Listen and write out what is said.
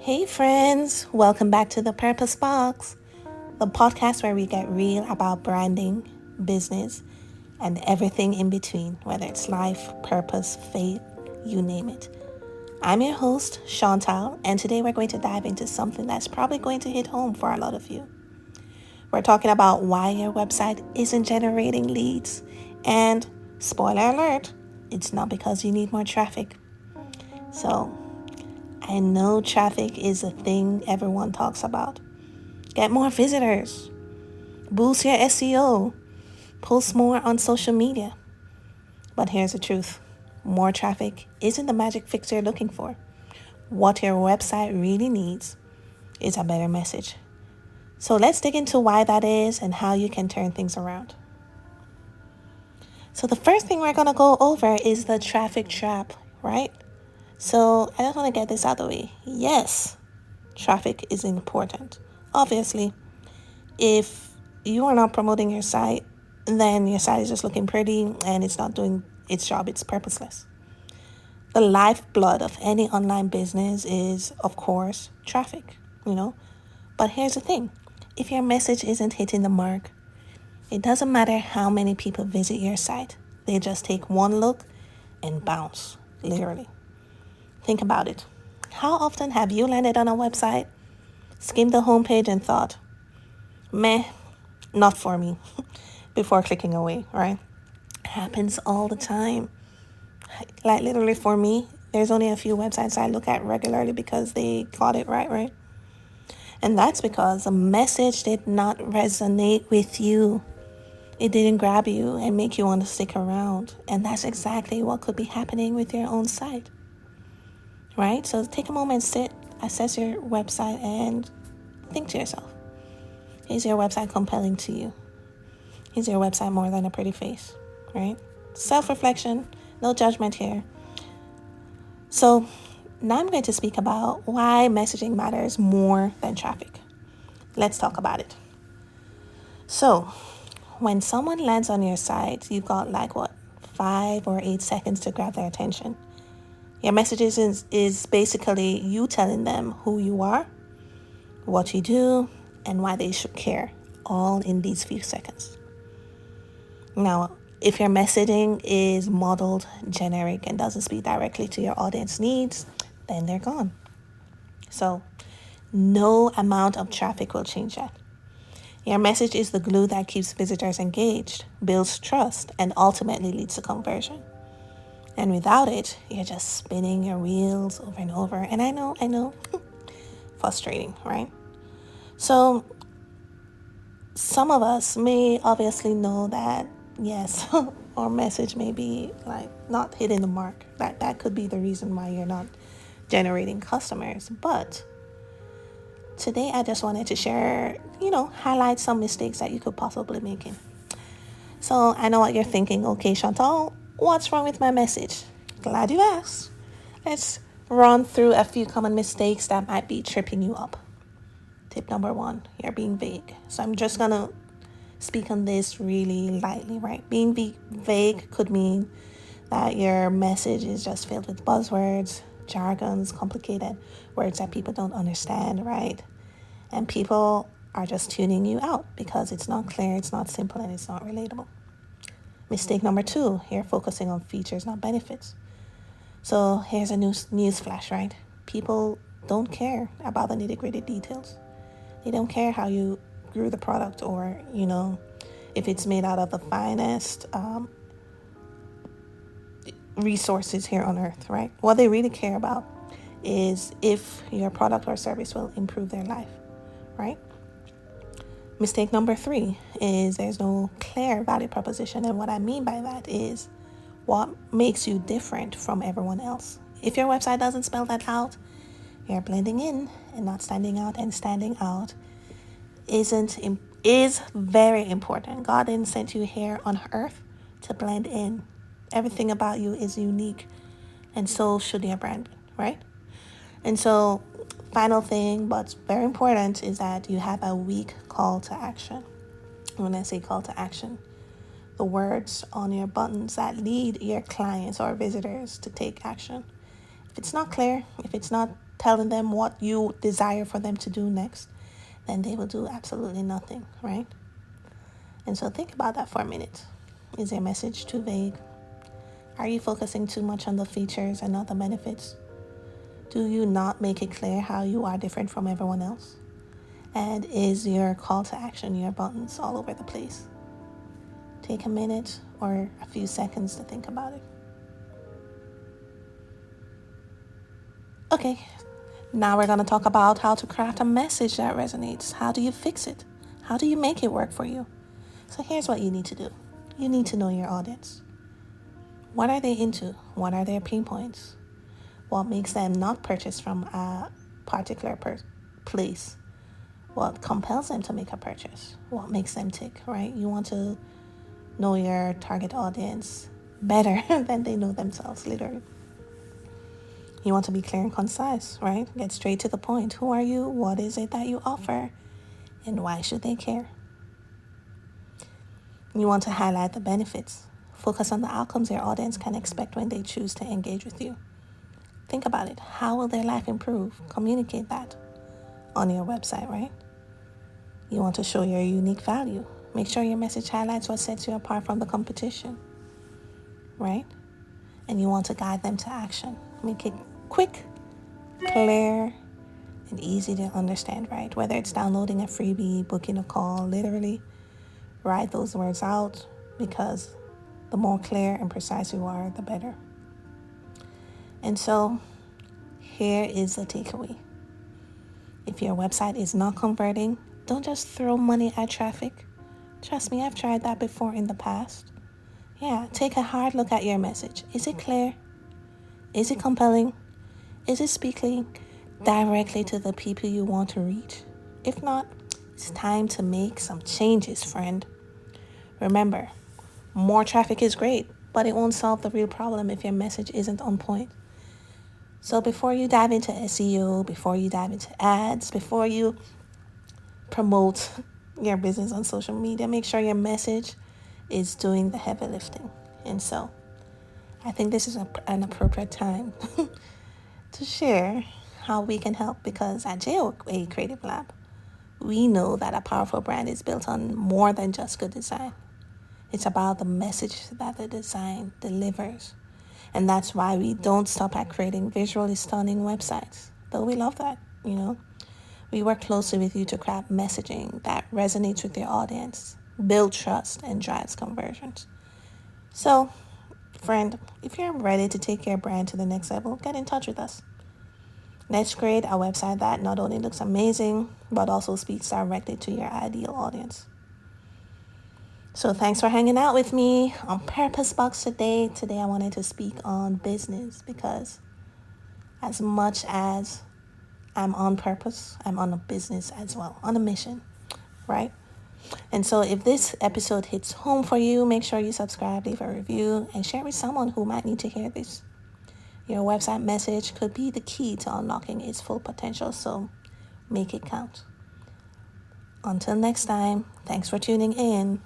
Hey, friends, welcome back to the Purpose Box, the podcast where we get real about branding, business, and everything in between, whether it's life, purpose, faith, you name it. I'm your host, Chantal, and today we're going to dive into something that's probably going to hit home for a lot of you. We're talking about why your website isn't generating leads, and spoiler alert, it's not because you need more traffic. So, I know traffic is a thing everyone talks about. Get more visitors, boost your SEO, post more on social media. But here's the truth. More traffic isn't the magic fix you're looking for. What your website really needs is a better message. So let's dig into why that is and how you can turn things around. So the first thing we're going to go over is the traffic trap, right? So I just want to get this out of the way. Yes, traffic is important. Obviously, if you are not promoting your site, then your site is just looking pretty and it's not doing its job. It's purposeless. The lifeblood of any online business is, of course, traffic. But here's the thing. If your message isn't hitting the mark, it doesn't matter how many people visit your site. They just take one look and bounce, literally. Think about it. How often have you landed on a website, skimmed the homepage and thought, meh, not for me, before clicking away, right? Happens all the time. Like literally for me, there's only a few websites I look at regularly because they got it right? And that's because the message did not resonate with you. It didn't grab you and make you want to stick around. And that's exactly what could be happening with your own site, right? So take a moment, sit, assess your website, and think to yourself, is your website compelling to you? Is your website more than a pretty face, right? Self-reflection, no judgment here. So now I'm going to speak about why messaging matters more than traffic. Let's talk about it. So when someone lands on your site, you've got 5 or 8 seconds to grab their attention. Your message is basically you telling them who you are, what you do, and why they should care, all in these few seconds. Now, if your messaging is modeled, generic, and doesn't speak directly to your audience needs, then they're gone. So, no amount of traffic will change that. Your message is the glue that keeps visitors engaged, builds trust, and ultimately leads to conversion. And without it, you're just spinning your wheels over and over. And I know, frustrating, right? So, some of us may obviously know that, yes, our message may be not hitting the mark. That could be the reason why you're not generating customers. But today I just wanted to share, highlight some mistakes that you could possibly make. So I know what you're thinking. Okay, Chantal, what's wrong with my message? Glad you asked. Let's run through a few common mistakes that might be tripping you up. Tip number 1, you're being vague. So I'm just going to speak on this really lightly, right? Being vague could mean that your message is just filled with buzzwords, jargons, complicated words that people don't understand, right? And people are just tuning you out because it's not clear, it's not simple, and it's not relatable. Mistake number 2, you're focusing on features, not benefits. So here's a news flash, right? People don't care about the nitty-gritty details. They don't care how you grew the product or, if it's made out of the finest resources here on earth, right? What they really care about is if your product or service will improve their life, right? Mistake number 3 is there's no clear value proposition. And what I mean by that is what makes you different from everyone else. If your website doesn't spell that out, you're blending in and not standing out, and standing out is very important. God didn't send you here on earth to blend in. Everything about you is unique, and so should your brand be, right? And so, final thing, but very important, is that you have a weak call to action. When I say call to action, the words on your buttons that lead your clients or visitors to take action. If it's not clear, if it's not telling them what you desire for them to do next, then they will do absolutely nothing, right? And so think about that for a minute. Is your message too vague? Are you focusing too much on the features and not the benefits? Do you not make it clear how you are different from everyone else? And is your call to action, your buttons all over the place? Take a minute or a few seconds to think about it. Okay, now we're going to talk about how to craft a message that resonates. How do you fix it? How do you make it work for you? So here's what you need to do. You need to know your audience. What are they into? What are their pain points? What makes them not purchase from a particular place? What compels them to make a purchase? What makes them tick, right? You want to know your target audience better than they know themselves, literally. You want to be clear and concise, right? Get straight to the point. Who are you? What is it that you offer? And why should they care? You want to highlight the benefits. Focus on the outcomes your audience can expect when they choose to engage with you. Think about it. How will their life improve? Communicate that on your website, right? You want to show your unique value. Make sure your message highlights what sets you apart from the competition, right? And you want to guide them to action. Make it quick, clear, and easy to understand, right? Whether it's downloading a freebie, booking a call, literally write those words out, because the more clear and precise you are, the better. And so here is the takeaway. If your website is not converting, don't just throw money at traffic. Trust me, I've tried that before in the past. Yeah, take a hard look at your message. Is it clear? Is it compelling? Is it speaking directly to the people you want to reach? If not, it's time to make some changes, friend. Remember, more traffic is great, but it won't solve the real problem if your message isn't on point. So before you dive into SEO, before you dive into ads, before you promote your business on social media, make sure your message is doing the heavy lifting. And so I think this is an appropriate time to share how we can help, because at JOA Creative Lab, we know that a powerful brand is built on more than just good design. It's about the message that the design delivers. And that's why we don't stop at creating visually stunning websites, though we love that, We work closely with you to craft messaging that resonates with your audience, build trust, and drives conversions. So, friend, if you're ready to take your brand to the next level, get in touch with us. Let's create a website that not only looks amazing, but also speaks directly to your ideal audience. So thanks for hanging out with me on Purpose Box today. Today I wanted to speak on business, because as much as I'm on purpose, I'm on a business as well, on a mission, right? And so if this episode hits home for you, make sure you subscribe, leave a review, and share with someone who might need to hear this. Your website message could be the key to unlocking its full potential, so make it count. Until next time, thanks for tuning in.